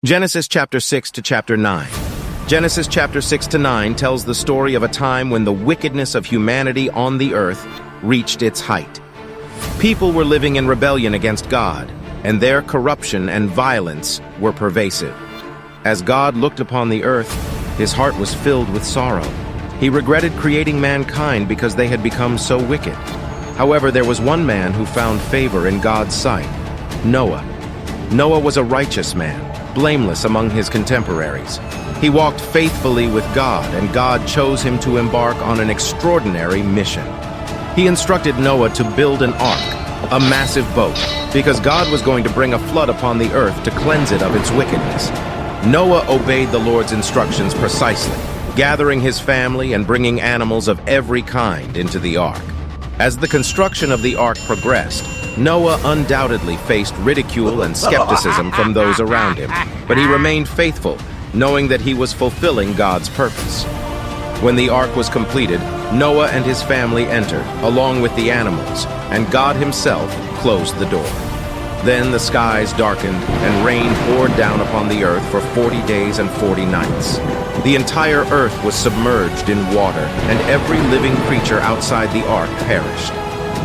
Genesis chapter 6 to chapter 9. Genesis chapter 6 to 9 tells the story of a time when the wickedness of humanity on the earth reached its height. People were living in rebellion against God, and their corruption and violence were pervasive. As God looked upon the earth, his heart was filled with sorrow. He regretted creating mankind because they had become so wicked. However, there was one man who found favor in God's sight: Noah. Noah was a righteous man, blameless among his contemporaries. He walked faithfully with God, and God chose him to embark on an extraordinary mission. He instructed Noah to build an ark, a massive boat, because God was going to bring a flood upon the earth to cleanse it of its wickedness. Noah obeyed the Lord's instructions precisely, gathering his family and bringing animals of every kind into the ark. As the construction of the ark progressed, Noah undoubtedly faced ridicule and skepticism from those around him, but he remained faithful, knowing that he was fulfilling God's purpose. When the ark was completed, Noah and his family entered, along with the animals, and God himself closed the door. Then the skies darkened, and rain poured down upon the earth for 40 days and 40 nights. The entire earth was submerged in water, and every living creature outside the ark perished.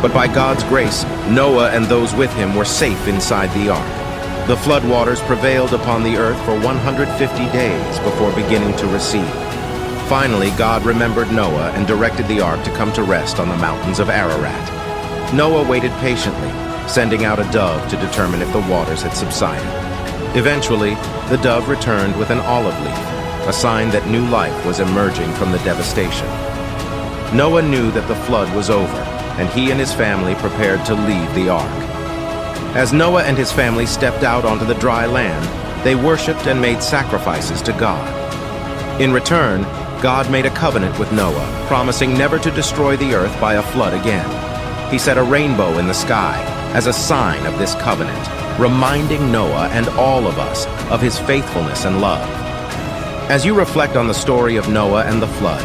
But by God's grace, Noah and those with him were safe inside the ark. The floodwaters prevailed upon the earth for 150 days before beginning to recede. Finally, God remembered Noah and directed the ark to come to rest on the mountains of Ararat. Noah waited patiently, sending out a dove to determine if the waters had subsided. Eventually, the dove returned with an olive leaf, a sign that new life was emerging from the devastation. Noah knew that the flood was over, and he and his family prepared to leave the ark. As Noah and his family stepped out onto the dry land, they worshipped and made sacrifices to God. In return, God made a covenant with Noah, promising never to destroy the earth by a flood again. He set a rainbow in the sky as a sign of this covenant, reminding Noah and all of us of his faithfulness and love. As you reflect on the story of Noah and the flood,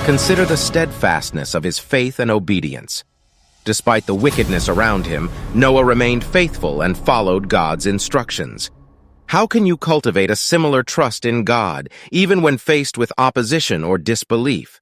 consider the steadfastness of his faith and obedience. Despite the wickedness around him, Noah remained faithful and followed God's instructions. How can you cultivate a similar trust in God, even when faced with opposition or disbelief?